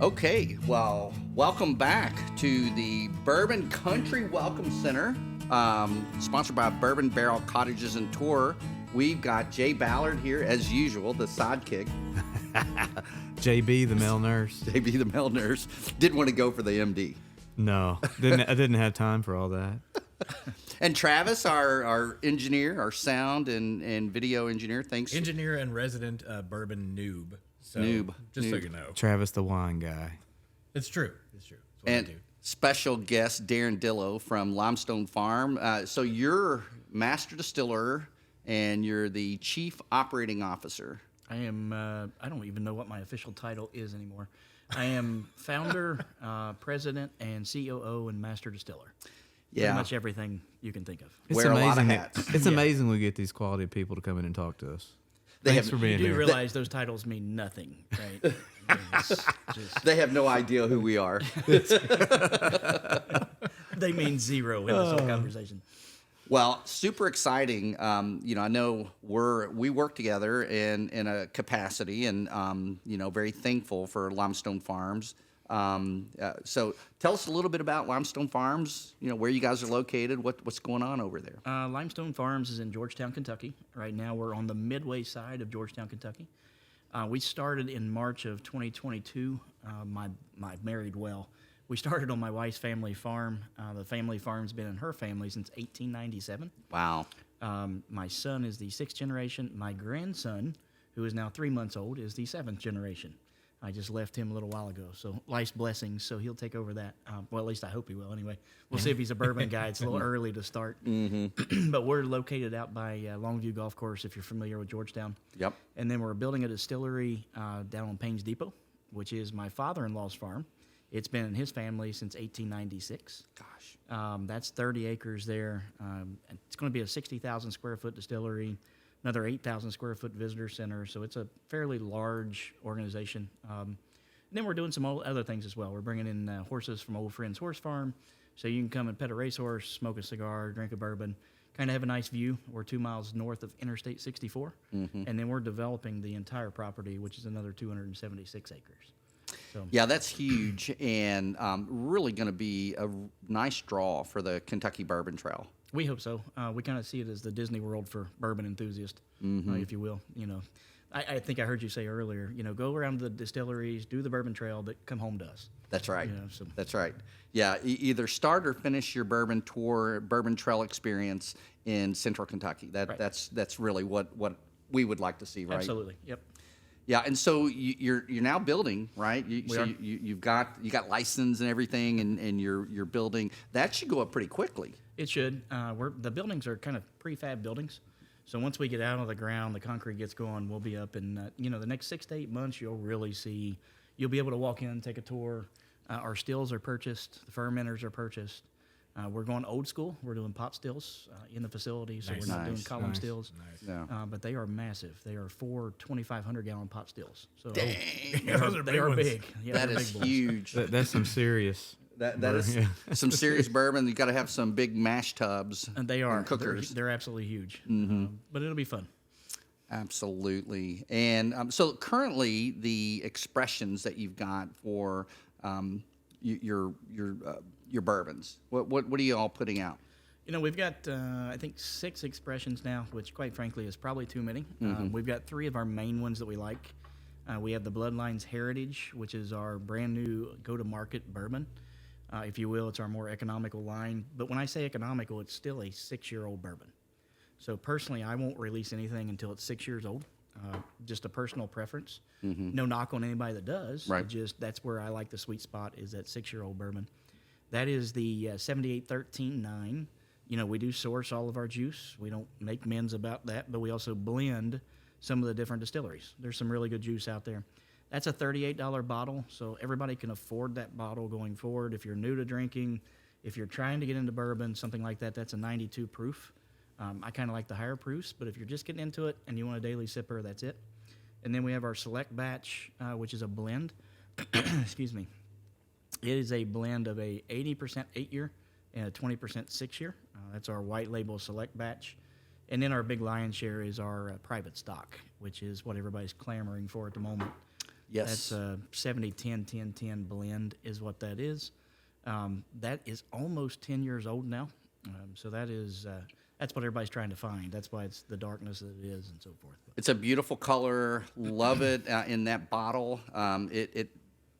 Okay, well, welcome back to the Bourbon Country Welcome Center, sponsored by Bourbon Barrel Cottages and Tour. We've got Jay Ballard here, as usual, the sidekick. JB, the male nurse. JB, the male nurse. Didn't want to go for the MD. No, I didn't have time for all that. And Travis, our engineer, our sound and video engineer. Thanks. Engineer and resident bourbon noob. So, just so you know. Travis, the wine guy. It's true. It's true. It's what And I do. special guest, Darin Dillow from Limestone Farm. So you're master distiller and you're the chief operating officer. I am, I don't even know what my official title is anymore. I am founder, president, and COO and master distiller. Yeah. Pretty much everything you can think of. Wear a lot of that- hats. It's amazing we get these quality people to come in and talk to us. Thanks for You being do here. realize those titles mean nothing, right? They have no idea who we are. They mean zero in this whole conversation. Well, super exciting. I know we work together in a capacity, and very thankful for Limestone Farms. So tell us a little bit about Limestone Farms. Where you guys are located, what's going on over there. Limestone Farms is in Georgetown, Kentucky. Right now we're on the midway side of Georgetown, Kentucky. We started in March of 2022. My married well. We started on my wife's family farm. The family farm's been in her family since 1897. Wow. My son is the 6th generation. My grandson, who is now 3 months old, is the 7th generation. I just left him a little while ago. So life's blessings, so he'll take over that. Well, at least I hope he will anyway. We'll see if he's a bourbon guy. It's a little early to start. Mm-hmm. But we're located out by Longview Golf Course, if you're familiar with Georgetown. Yep. And then we're building a distillery down on Payne's Depot, which is my father-in-law's farm. It's been in his family since 1896. Gosh. That's 30 acres there. It's going to be a 60,000 square foot distillery, another 8,000 square foot visitor center. So it's a fairly large organization. And then we're doing some other things as well. We're bringing in horses from Old Friends Horse Farm. So you can come and pet a racehorse, smoke a cigar, drink a bourbon, kind of have a nice view. We're 2 miles north of Interstate 64. Mm-hmm. And then we're developing the entire property, which is another 276 acres. So. Yeah, that's huge, and really going to be a nice draw for the Kentucky Bourbon Trail. We hope so. We kind of see it as the Disney World for bourbon enthusiasts, if you will. I think I heard you say earlier, go around the distilleries, do the bourbon trail, but come home to us. That's right. So. That's right. Yeah, either start or finish your bourbon tour, bourbon trail experience in Central Kentucky. Right. That's really what we would like to see, right? Absolutely. Yep. Yeah, and so you're now building, right? We are. You've got license and everything, and you're building. That should go up pretty quickly. It should. The buildings are kind of prefab buildings, so once we get out of the ground, the concrete gets going, we'll be up in the next 6 to 8 months. You'll be able to walk in, take a tour. Our stills are purchased. The fermenters are purchased. We're going old school. We're doing pot stills in the facility, so we're not doing column stills. Nice. Yeah. But they are massive. They are 4 2,500-gallon pot stills. So Dang. they are big. Yeah, That they're is big boys. huge. That's some serious. That is Yeah. some serious bourbon. You got to have some big mash tubs. And they are and cookers. They're absolutely huge. But it'll be fun. Absolutely. And so currently, the expressions that you've got for your bourbons, what are you all putting out? We've got, I think, 6 expressions now, which, quite frankly, is probably too many. We've got 3 of our main ones that we like. We have the Bloodlines Heritage, which is our brand new go-to-market bourbon, if you will. It's our more economical line. But when I say economical, it's still a 6-year-old bourbon. So personally, I won't release anything until it's 6 years old. Just a personal preference. No knock on anybody that does. Right. Just that's where I like the sweet spot, is that 6-year-old bourbon. That is the 7813-9. We do source all of our juice. We don't make men's about that, but we also blend some of the different distilleries. There's some really good juice out there. That's a $38 bottle, so everybody can afford that bottle going forward. If you're new to drinking, if you're trying to get into bourbon, something like that, that's a 92 proof. I kind of like the higher proofs, but if you're just getting into it and you want a daily sipper, that's it. And then we have our select batch, which is a blend. Excuse me. It is a blend of a 80% 8-year and a 20% 6-year. That's our white label select batch. And then our big lion's share is our private stock, which is what everybody's clamoring for at the moment. Yes. That's a 70-10-10-10 blend is what that is. That is almost 10 years old now. So that's what everybody's trying to find. That's why it's the darkness that it is and so forth. It's a beautiful color. Love it in that bottle. It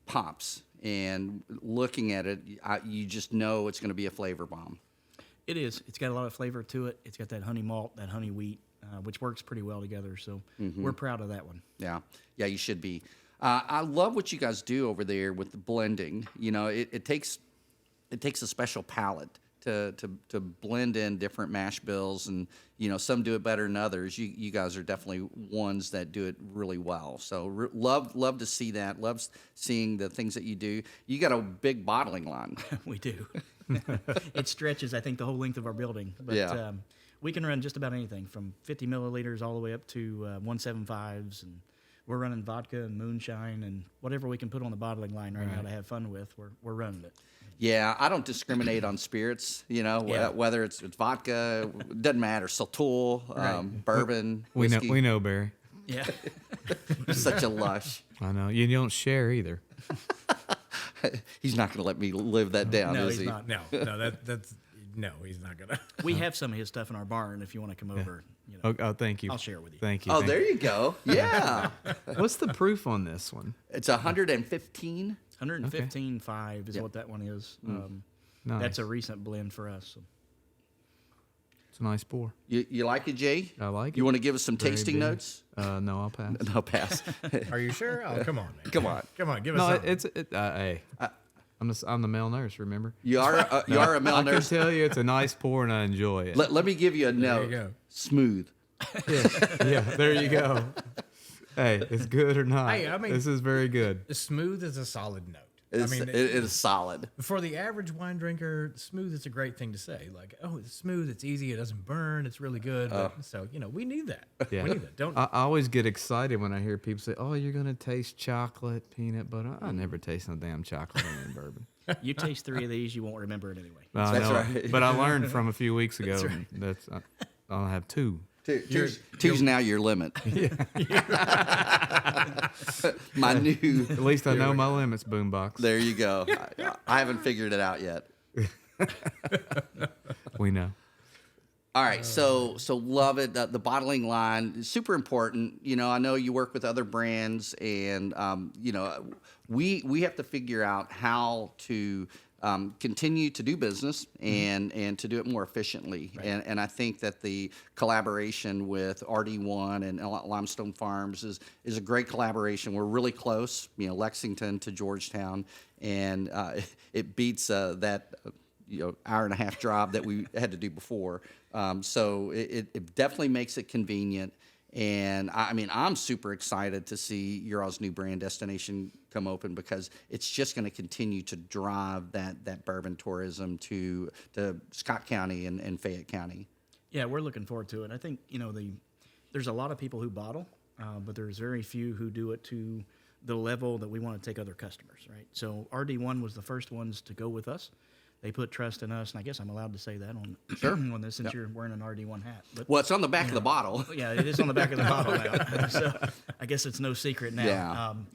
pops. And looking at it, you just know it's going to be a flavor bomb. It is. It's got a lot of flavor to it. It's got that honey malt, that honey wheat, which works pretty well together. So we're proud of that one. Yeah, you should be. I love what you guys do over there with the blending. You know, it takes a special palate to blend in different mash bills, and you know, some do it better than others. You guys are definitely ones that do it really well. So love to see that. Love seeing the things that you do. You got a big bottling line. We do. It stretches, I think, the whole length of our building. But Yeah. we can run just about anything from 50 milliliters all the way up to 175s, and we're running vodka and moonshine and whatever we can put on the bottling line right now to have fun with. We're running it. Yeah, I don't discriminate on spirits. You know, Yeah. whether it's vodka, doesn't matter. Saltul, bourbon, We whiskey. know, Barry. Yeah. Such a lush. I know. You don't share either. He's not going to let me live that down, No, is he's he? not. No, that's no, he's not gonna. We have some of his stuff in our barn if you want to come over. You know, Oh, thank you. I'll share with you. Thank you. Oh, thank there you go. Yeah. What's the proof on this one? It's 115. 115.5 is what that one is. Nice. That's a recent blend for us. So. It's a nice pour. You like it, Jay? I like it. You want to give us some Very tasting big. notes? No, I'll pass. No, pass. Are you sure? Oh, come on, man. Come on. Come on, give us No, something. hey. I'm the male nurse. Remember? You are a male I nurse. can tell you it's a nice pour and I enjoy it. Let me give you a note. you go. Smooth. Yeah, there you go. Hey, it's good or not. Hey, I mean- this is very good. Smooth is a solid note. It is solid. For the average wine drinker, smooth is a great thing to say. Like, oh, it's smooth, it's easy, it doesn't burn, it's really good. So, we need that. Yeah. We need that. Don't. I always get excited when I hear people say, "Oh, you're gonna taste chocolate, peanut butter." I never taste no damn chocolate in bourbon. You taste 3 of these, you won't remember it anyway. I That's know, right. But I learned from a few weeks ago. That's I'll have two. Two's now your limit. My new. At least I know my limits, boombox. There you go. I haven't figured it out yet. We know. All right, so love it. The bottling line is super important. You know, I know you work with other brands, and we have to figure out how to continue to do business and to do it more efficiently. Right. And I think that the collaboration with RD1 and Limestone Farms is a great collaboration. We're really close. You know, Lexington to Georgetown, and it beats that. Hour and a half drive that we had to do before. So it definitely makes it convenient. And I'm super excited to see your all's new brand destination come open, because it's just going to continue to drive that bourbon tourism to Scott County and Fayette County. Yeah, we're looking forward to it. I think, there's a lot of people who bottle, but there's very few who do it to the level that we want to take other customers, right? So RD1 was the first ones to go with us. They put trust in us, and I guess I'm allowed to say that on on this, since you're wearing an RD1 hat. But, Well, it's on the back of the bottle. Yeah, it is on the back of the bottle now. So I guess it's no secret now.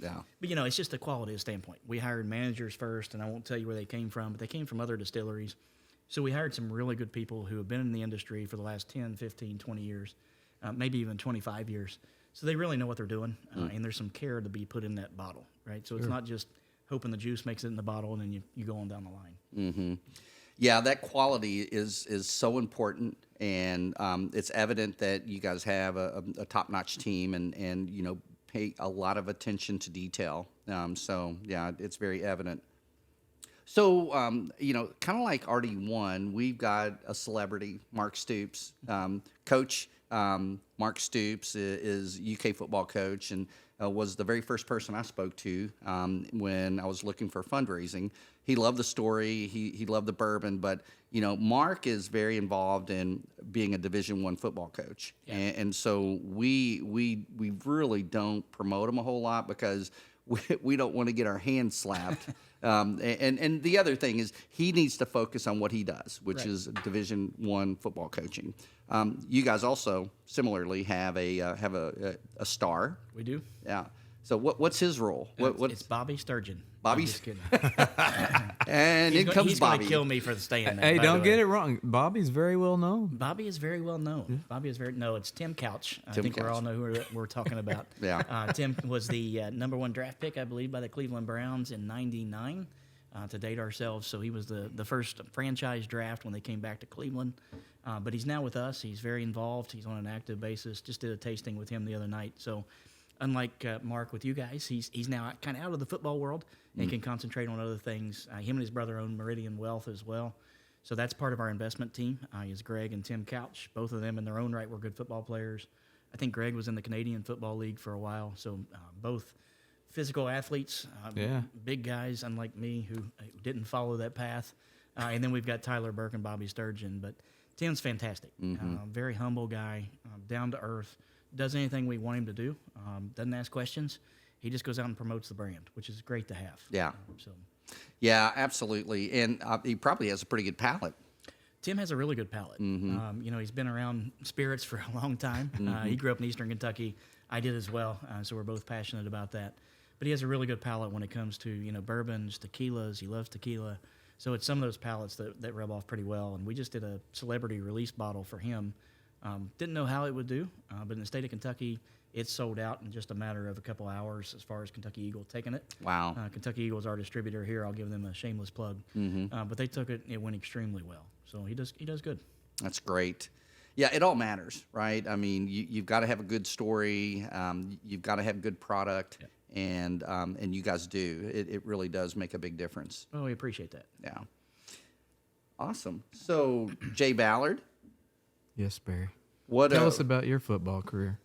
Yeah. But, it's just a quality standpoint. We hired managers first, and I won't tell you where they came from, but they came from other distilleries. So we hired some really good people who have been in the industry for the last 10, 15, 20 years, maybe even 25 years. So they really know what they're doing, and there's some care to be put in that bottle, right? So it's not just hoping the juice makes it in the bottle and then you go on down the line. Mm-hmm. Yeah, that quality is so important, and it's evident that you guys have a top-notch team and pay a lot of attention to detail. So yeah, it's very evident. So kind of like RD1, we've got a celebrity, Mark Stoops, coach. Mark Stoops is UK football coach, and was the very first person I spoke to when I was looking for fundraising. He loved the story. He loved the bourbon, but Mark is very involved in being a Division I football coach, and so we really don't promote him a whole lot, because we don't want to get our hands slapped. And the other thing is, he needs to focus on what he does, which is Division I football coaching. You guys also similarly have a star. We do. Yeah. So what's his role? It's Bobby Sturgeon. Bobby I'm just kidding. And in comes He's Bobby. going to kill me for saying that. Hey, by don't the get way. it wrong. Bobby's very well known. Bobby is very well known. Bobby is no, it's Tim Couch. I think we Couch. all know who we're talking about. Yeah. Tim was the number 1 draft pick, I believe, by the Cleveland Browns in '99. To date ourselves, so he was the first franchise draft when they came back to Cleveland. But he's now with us. He's very involved. He's on an active basis. Just did a tasting with him the other night. So, unlike Mark with you guys, he's now kind of out of the football world and can concentrate on other things. Him and his brother own Meridian Wealth as well. So that's part of our investment team. Is Greg and Tim Couch. Both of them in their own right were good football players. I think Greg was in the Canadian Football League for a while. So both physical athletes, big guys, unlike me, who didn't follow that path. And then we've got Tyler Burke and Bobby Sturgeon. But Tim's fantastic. Very humble guy, down to earth, does anything we want him to do, doesn't ask questions. He just goes out and promotes the brand, which is great to have. Yeah. So Yeah, absolutely. And he probably has a pretty good palate. Tim has a really good palate. He's been around spirits for a long time. He grew up in Eastern Kentucky. I did as well, so we're both passionate about that. But he has a really good palate when it comes to, bourbons, tequilas. He loves tequila. So it's some of those palates that rub off pretty well. And we just did a celebrity release bottle for him. Didn't know how it would do, but in the state of Kentucky, it's sold out in just a matter of a couple hours as far as Kentucky Eagle taking it. Wow. Kentucky Eagle is our distributor here. I'll give them a shameless plug. But they took it. It went extremely well. So he does good. That's great. Yeah, it all matters, right? I mean, you've got to have a good story. You've got to have good product. Yep. And you guys do. It really does make a big difference. Oh, we appreciate that. Yeah. Awesome. So, Jay Ballard, Yes, Barry. what Tell us about your football career.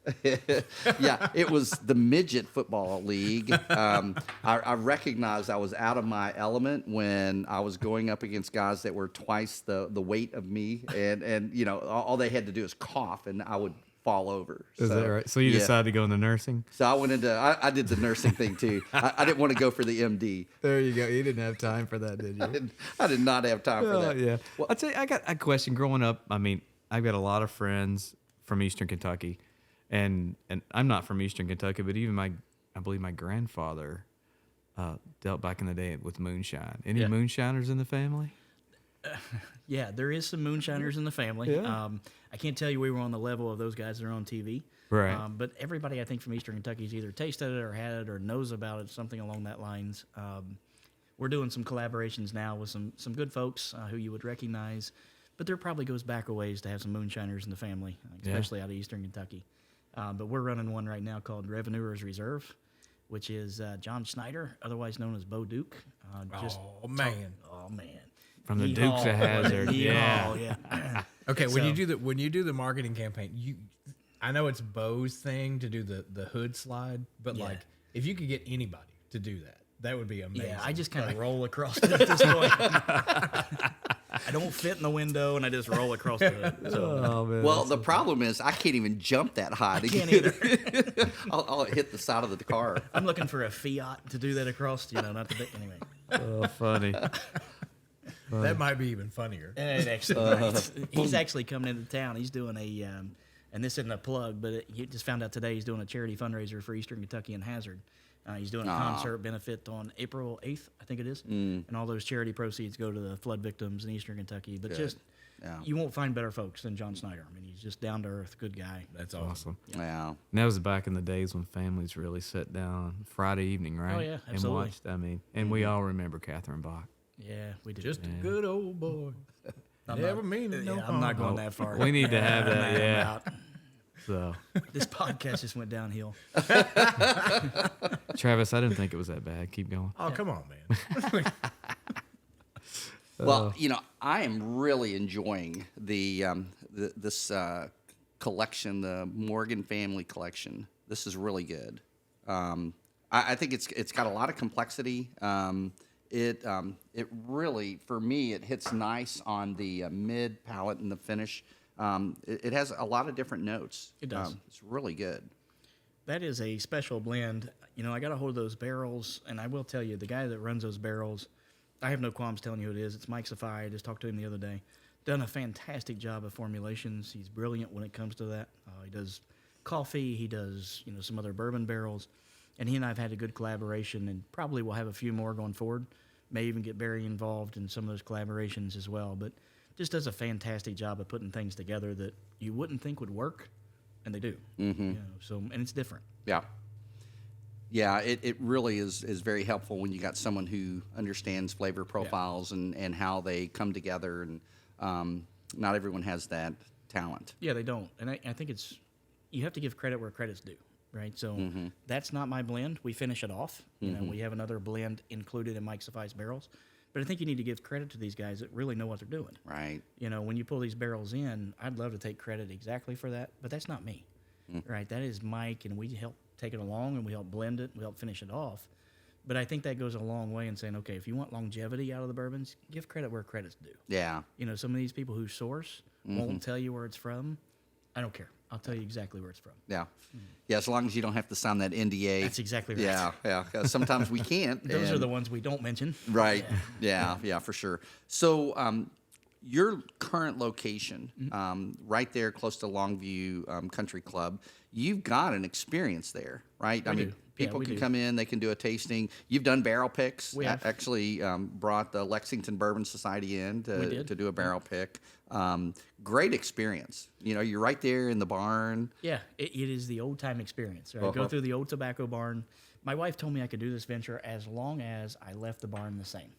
yeah, it was the midget football league. I recognized I was out of my element when I was going up against guys that were twice the weight of me, and all they had to do is cough, and I would fall over. Is that right? So you decided to go into nursing? So I went into I did the nursing thing too. I didn't want to go for the MD. There you go. You didn't have time for that, did you? I did not have time for that. Yeah. Well, I'll tell you, I got a question. Growing up, I mean, I've got a lot of friends from Eastern Kentucky, and I'm not from Eastern Kentucky, but even I believe my grandfather dealt back in the day with moonshine. Any moonshiners in the family? Yeah, there is some moonshiners in the family. Yeah. I can't tell you we were on the level of those guys that are on TV. Right. But everybody, I think, from Eastern Kentucky has either tasted it or had it or knows about it, something along that lines. We're doing some collaborations now with some good folks who you would recognize, but there probably goes back a ways to have some moonshiners in the family, especially out of Eastern Kentucky. But we're running one right now called Revenuers Reserve, which is John Schneider, otherwise known as Bo Duke. Oh, man. From the Dukes of Hazzard. Yeah. Okay, when So- you do the marketing campaign, I know it's Bo's thing to do the hood slide, but like if you could get anybody to do that would be amazing. Yeah, I just kind of roll across it at this point. I don't fit in the window, and I just roll across the hood. So. Oh, man. Well, the problem is I can't even jump that high. To Can't get either. I'll hit the side of the car. I'm looking for a Fiat to do that across, not the big. Anyway. Oh, funny. that might be even funnier. And actually, he's actually coming into town. He's doing and this isn't a plug, but he just found out today he's doing a charity fundraiser for Eastern Kentucky and Hazard. He's doing a concert benefit on April 8th, I think it is. And all those charity proceeds go to the flood victims in Eastern Kentucky. But you won't find better folks than John Snyder. I mean, he's just down to earth, good guy. That's awesome. Yeah. And that was back in the days when families really sat down Friday evening, right? Oh, yeah, And absolutely. watched. I mean, and we all remember Catherine Bach. Yeah, we do. Just a good old boy. Never meaning no I'm not harm. going that far. We need to have that, I'm yeah. out. So, This podcast just went downhill. Travis, I didn't think it was that bad. Keep going. Oh, come on, man. Well, I am really enjoying this collection, the Morgan family collection. This is really good. I think it's got a lot of complexity. It really, for me, it hits nice on the mid palate and the finish. It has a lot of different notes. It does. It's really good. That is a special blend. I got a hold of those barrels, and I will tell you, the guy that runs those barrels, I have no qualms telling you who it is. It's Mike Safai. I just talked to him the other day. Done a fantastic job of formulations. He's brilliant when it comes to that. He does coffee. He does, some other bourbon barrels. And he and I have had a good collaboration, and probably we'll have a few more going forward. May even get Barry involved in some of those collaborations as well. But just does a fantastic job of putting things together that you wouldn't think would work, and they do. Mm-hmm. So, and it's different. Yeah. Yeah, it really is very helpful when you got someone who understands flavor profiles and how they come together, and not everyone has that talent. Yeah, they don't. And I think you have to give credit where credit's due, right? So that's not my blend. We finish it off. You know, we have another blend included in Mike Suffice barrels. But I think you need to give credit to these guys that really know what they're doing. Right. You know, when you pull these barrels in, I'd love to take credit exactly for that, but that's not me, right? That is Mike, and we help take it along, and we help blend it, we help finish it off. But I think that goes a long way in saying, okay, if you want longevity out of the bourbons, give credit where credit's due. Yeah. You know, some of these people who source won't tell you where it's from. I don't care. I'll tell you exactly where it's from. Yeah. Yeah, as long as you don't have to sign that NDA. That's exactly right. Yeah, yeah. 'Cause sometimes we can't. Those are the ones we don't mention. Right. Yeah, for sure. So your current location, right there close to Longview Country Club, you've got an experience there, right? We do. People we can do. come in, they can do a tasting. You've done barrel picks. We have. Actually brought the Lexington Bourbon Society in We did. to do a barrel pick. Great experience. You know, you're right there in the barn. Yeah, it is the old time experience. Right? Go through the old tobacco barn. My wife told me I could do this venture as long as I left the barn the same.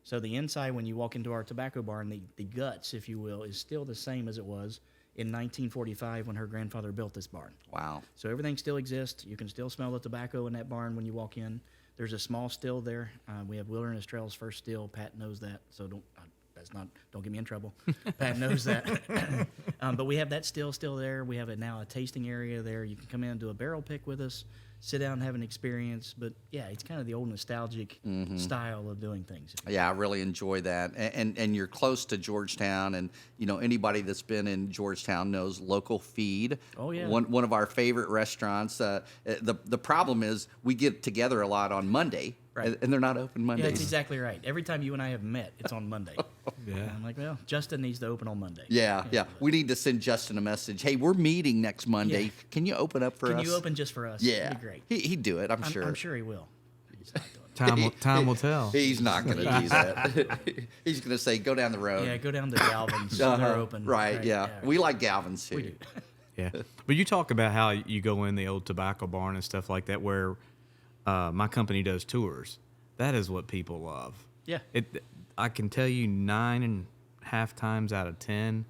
So the inside, when you walk into our tobacco barn, the guts, if you will, is still the same as it was in 1945 when her grandfather built this barn. Wow. So everything still exists. You can still smell the tobacco in that barn when you walk in. There's a small still there. We have Wilderness Trail's first still. Pat knows that, so don't get me in trouble. Pat knows that. But we have that still there. We have now a tasting area there. You can come in and do a barrel pick with us, sit down and have an experience. But yeah, it's kind of the old nostalgic style of doing things. Yeah, I really enjoy that. And you're close to Georgetown, and you know anybody that's been in Georgetown knows Local Feed. Oh, yeah. One of our favorite restaurants. The problem is we get together a lot on Monday, Right. and they're not open Mondays. Yeah, that's exactly right. Every time you and I have met, it's on Monday. Yeah. And I'm like, well, Justin needs to open on Monday. Yeah. We need to send Justin a message. Hey, we're meeting next Monday. Yeah. Can you open up for us? Can you open just for us? Yeah. That'd be great. He'd do it, I'm sure. I'm sure he will. He's not doing it. Time will tell. He's not going to do that. He's going to say, go down the road. Yeah, go down to Galvin's. So they're open. Right, yeah. We like Galvin's too. We do. Yeah, but you talk about how you go in the old tobacco barn and stuff like that, where my company does tours. That is what people love. Yeah. I can tell you 9.5 times out of 10,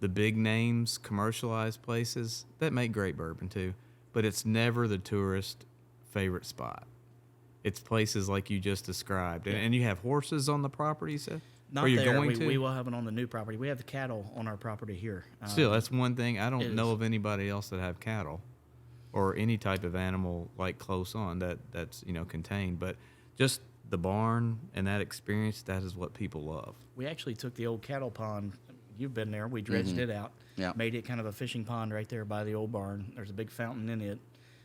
the big names, commercialized places that make great bourbon too, but it's never the tourist favorite spot. It's places like you just described, and you have horses on the property, so. Not Or you're there. going to? We will have it on the new property. We have the cattle on our property here. Still, that's one thing. I it don't know is. of anybody else that have cattle or any type of animal like close on that's contained. But just the barn and that experience, that is what people love. We actually took the old cattle pond. You've been there. We dredged it out. Yeah. Made it kind of a fishing pond right there by the old barn. There's a big fountain in it.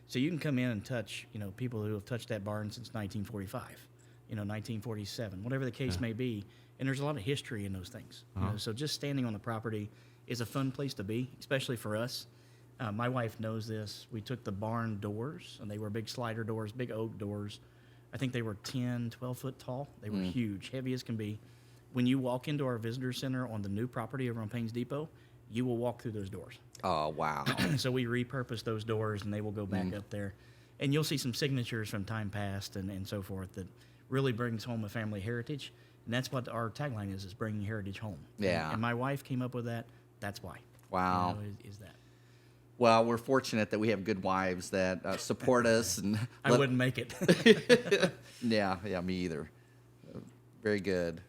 So you can come in and touch, people who have touched that barn since 1945, 1947, whatever the case may be. And there's a lot of history in those things. So just standing on the property is a fun place to be, especially for us. My wife knows this. We took the barn doors, and they were big slider doors, big oak doors. I think they were 10, 12 foot tall. They were huge, heavy as can be. When you walk into our visitor center on the new property over on Payne's Depot, you will walk through those doors. Oh, wow. So we repurposed those doors, and they will go back up there. And you'll see some signatures from time past and so forth that really brings home a family heritage. And that's what our tagline is bringing heritage home. Yeah. And my wife came up with that. That's why. Wow. Is that. Well, we're fortunate that we have good wives that support us. And I wouldn't make it. Yeah, me either. Very good.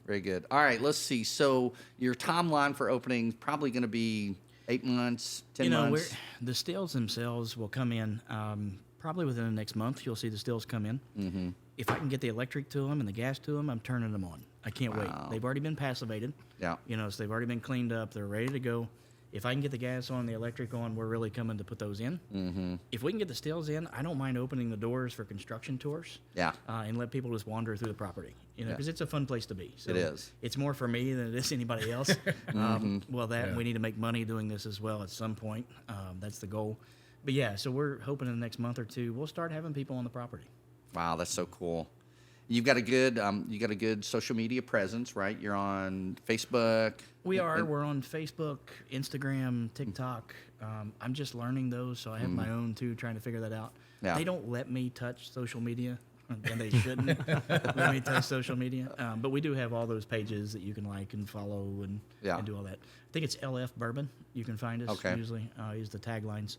All right, let's see. So your timeline for opening probably going to be 8 months, 10 months? The stills themselves will come in probably within the next month. You'll see the stills come in. Mm-hmm. If I can get the electric to them and the gas to them, I'm turning them on. I can't wait. They've already been passivated. Yeah. So they've already been cleaned up. They're ready to go. If I can get the gas on, the electric on, we're really coming to put those in. Mm-hmm. If we can get the stills in, I don't mind opening the doors for construction tours. Yeah. And let people just wander through the property, because it's a fun place to be. So It is. It's more for me than it is anybody else. We need to make money doing this as well at some point. That's the goal. But yeah, so we're hoping in the next month or two we'll start having people on the property. Wow, that's so cool. You've got a good social media presence, right? You're on Facebook. We are. We're on Facebook, Instagram, TikTok. I'm just learning those, so I have my own too, trying to figure that out. Yeah. They don't let me touch social media, and they shouldn't let me touch social media. But we do have all those pages that you can like and follow and do all that. I think it's LF Bourbon. You can find us usually. Use the taglines.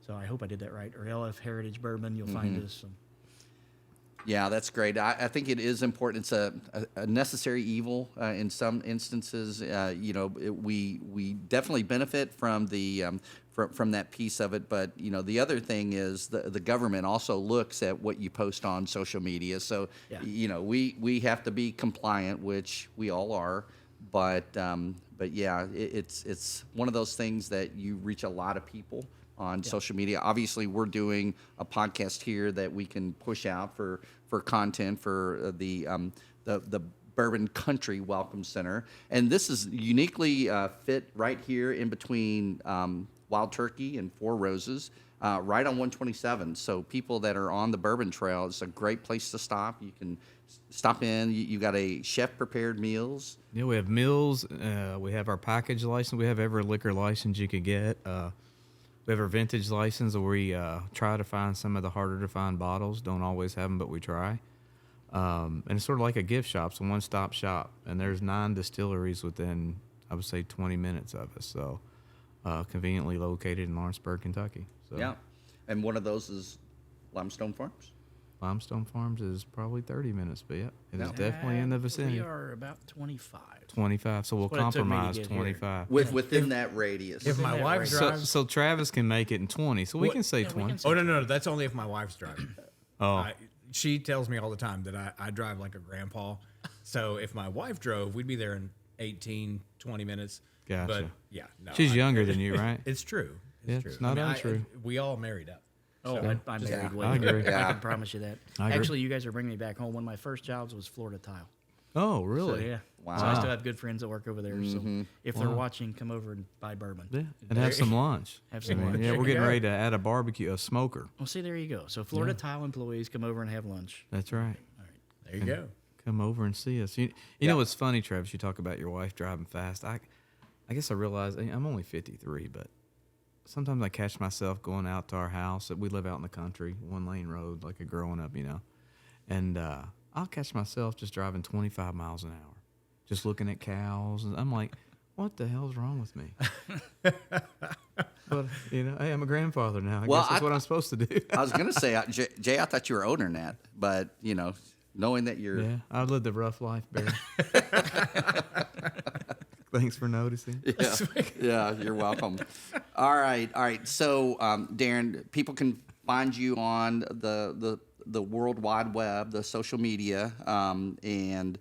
So I hope I did that right. Or LF Heritage Bourbon, you'll find us. Yeah, that's great. I think it is important. It's a necessary evil in some instances. We definitely benefit from the from that piece of it. But the other thing is the government also looks at what you post on social media. So we have to be compliant, which we all are. But yeah, it's one of those things that you reach a lot of people on social media. Obviously, we're doing a podcast here that we can push out for content for the Bourbon Country Welcome Center, and this is uniquely fit right here in between Wild Turkey and Four Roses, right on 127. So people that are on the Bourbon Trail, it's a great place to stop. You can stop in. You got a chef prepared meals. Yeah, we have meals. We have our package license. We have every liquor license you could get. We have our vintage license where we try to find some of the harder to find bottles. Don't always have them, but we try. And it's sort of like a gift shop, it's a one-stop shop. And there's 9 distilleries within, I would say, 20 minutes of us. So conveniently located in Lawrenceburg, Kentucky. So Yeah, and one of those is Limestone Farms. Limestone Farms is probably 30 minutes, but yeah, it is definitely in the vicinity. We are about 25. 25, so we'll That's what it took me to compromise get here. 25. Within that radius. If my that wife right? drives, So Travis can make it in 20, so we can say Yeah, we 20. can say- oh no, that's only if my wife's driving. Oh, She tells me all the time that I drive like a grandpa. So if my wife drove, we'd be there in 18, 20 minutes. Gotcha. But yeah, no, she's younger than you, right? It's true. Yeah, True. it's not untrue. We all married up. Oh, I'm married way. I agree. Yeah. I can promise you that. I agree. Actually, you guys are bringing me back home. One of my first jobs was Florida Tile. Oh, So really? yeah. Wow. So I still have good friends that work over there. So if they're watching, come over and buy bourbon. Yeah, and have some lunch. Have some lunch. Yeah, we're getting ready to add a barbecue, a smoker. Well, see, there you go. So Florida Tile employees come over and have lunch. That's right. There you go. Come over and see us. You know what's funny, Travis? You talk about your wife driving fast. I guess I realize I'm only 53, but sometimes I catch myself going out to our house. We live out in the country, 1-lane road, like a growing up, and I'll catch myself just driving 25 miles an hour, just looking at cows, and I'm like, what the hell's wrong with me? But hey, I'm a grandfather now. I guess that's what I'm supposed to do. I was gonna say, Jay, I thought you were older than that, but knowing that you're Yeah, I've lived a rough life, Barry. Thanks for noticing. Yeah, you're welcome. All right. So, Darin, people can find you on the World Wide Web, the social media, and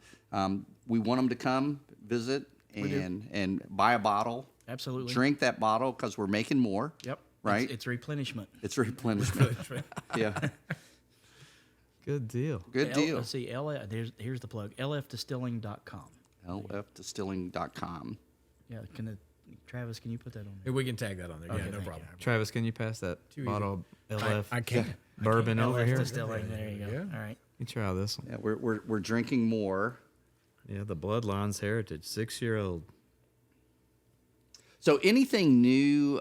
we want them to come visit and buy a bottle. Absolutely. Drink that bottle because we're making more. Yep. Right? It's replenishment. It's replenishment. Yeah. Good deal. Good deal. Let's see. Here's the plug. lfdistilling.com. lfdistilling.com. Yeah. Travis, can you put that on Hey, there? we can tag that on there. Okay, Yeah, no thank problem. Travis, can you pass that bottle of LF I can't. bourbon over LF here? Distilling. There you go. Yeah. All right. You try this one. Yeah, we're drinking more. Yeah, the Bloodlines Heritage, 6-year-old. So anything new?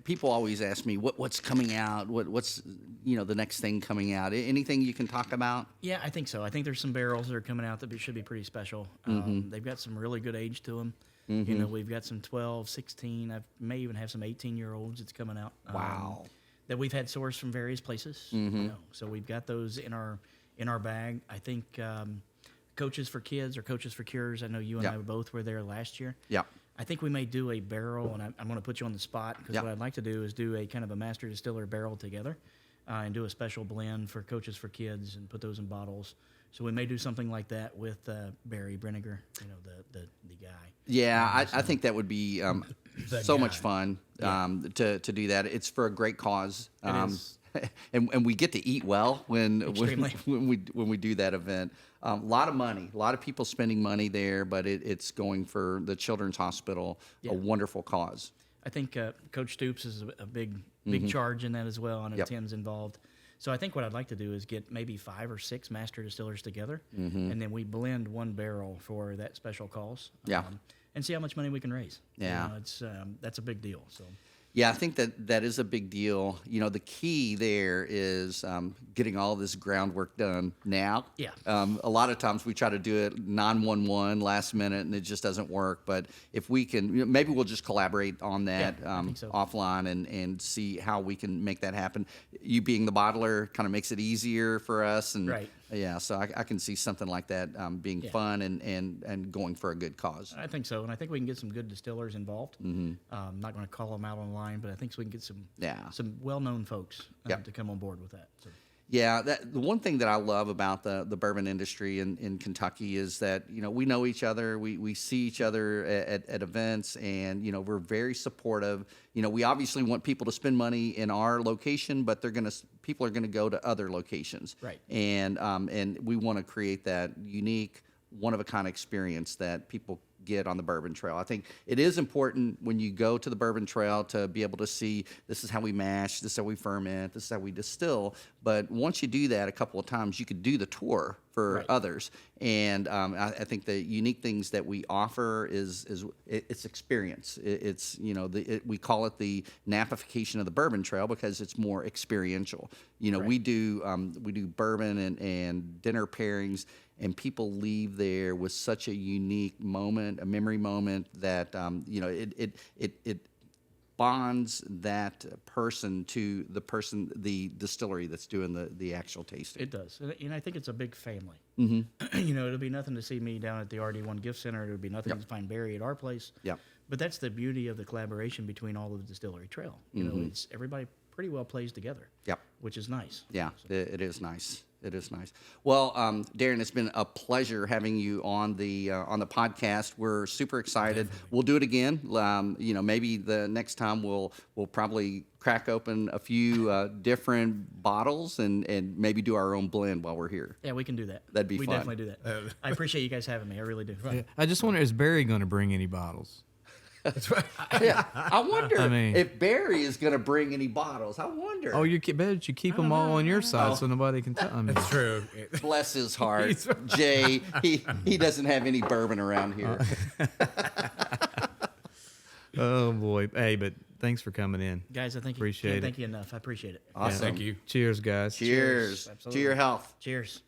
People always ask me what's coming out. What's the next thing coming out? Anything you can talk about? Yeah, I think so. I think there's some barrels that are coming out that should be pretty special. They've got some really good age to them. We've got some 12, 16. I may even have some 18-year-olds that's coming out. Wow. That we've had sourced from various places. So we've got those in our bag. I think Coaches for Kids or Coaches for Cures. I know you and I both were there last year. Yeah. I think we may do a barrel, and I'm going to put you on the spot because what I'd like to do is do a kind of a master distiller barrel together and do a special blend for Coaches for Kids and put those in bottles. So we may do something like that with Barry Brenniger, the guy. Yeah, I think that would be so much fun to do that. It's for a great cause. It is. And we get to eat well when Extremely. we do that event. A lot of money, a lot of people spending money there, but it's going for the Children's Hospital, a wonderful cause. I think Coach Stoops is a big big charge in that as well. I know Yep. Tim's involved. So I think what I'd like to do is get maybe 5 or 6 master distillers together, and then we blend one barrel for that special cause. Yeah. And see how much money we can raise. Yeah. It's that's a big deal. So. Yeah, I think that is a big deal. The key there is getting all this groundwork done now. Yeah. A lot of times we try to do it 911 last minute, and it just doesn't work. But if we can, maybe we'll just collaborate on that I think so. offline and see how we can make that happen. You being the bottler kind of makes it easier for us. And Right. Yeah, so I can see something like that being fun and going for a good cause. I think so, and I think we can get some good distillers involved. I'm not going to call them out online, but I think we can get some well-known folks Yep. to come on board with that. So. Yeah, the one thing that I love about the bourbon industry in Kentucky is that we know each other, we see each other at events, and we're very supportive. We obviously want people to spend money in our location, but people are gonna go to other locations, Right. And we want to create that unique, one of a kind experience that people get on the bourbon trail. I think it is important when you go to the bourbon trail to be able to see this is how we mash, this is how we ferment, this is how we distill. But once you do that a couple of times, you could do the tour for Right. others. And I think the unique things that we offer is it's experience. It's we call it the Napification of the bourbon trail because it's more experiential. Right. We do bourbon and dinner pairings, and people leave there with such a unique moment, a memory moment that it bonds that person to the distillery that's doing the actual tasting. It does, and I think it's a big family. Mm-hmm. It'll be nothing to see me down at the RD1 Gift Center. It'll be nothing to find Barry at our place. Yep. But that's the beauty of the collaboration between all of the distillery trail. It's everybody pretty well plays together. Yep. Which is nice. Yeah, it is nice. It is nice. Well, Darin, it's been a pleasure having you on the podcast. We're super excited. Definitely. We'll do it again. Maybe the next time we'll probably crack open a few different bottles and maybe do our own blend while we're here. Yeah, we can do that. That'd be fun. We definitely do that. I appreciate you guys having me. I really do. Yeah. I just wonder, is Barry going to bring any bottles? That's right. Yeah, I wonder if Barry is going to bring any bottles. I wonder. Oh, bet you keep them all on your side so nobody can tell. That's true. Bless his heart, Jay. He doesn't have any bourbon around here. Oh boy! Hey, but thanks for coming in, guys. I think appreciate it. Thank you enough. I appreciate it. Awesome. Thank you. Cheers, guys. Cheers. To your health. Cheers.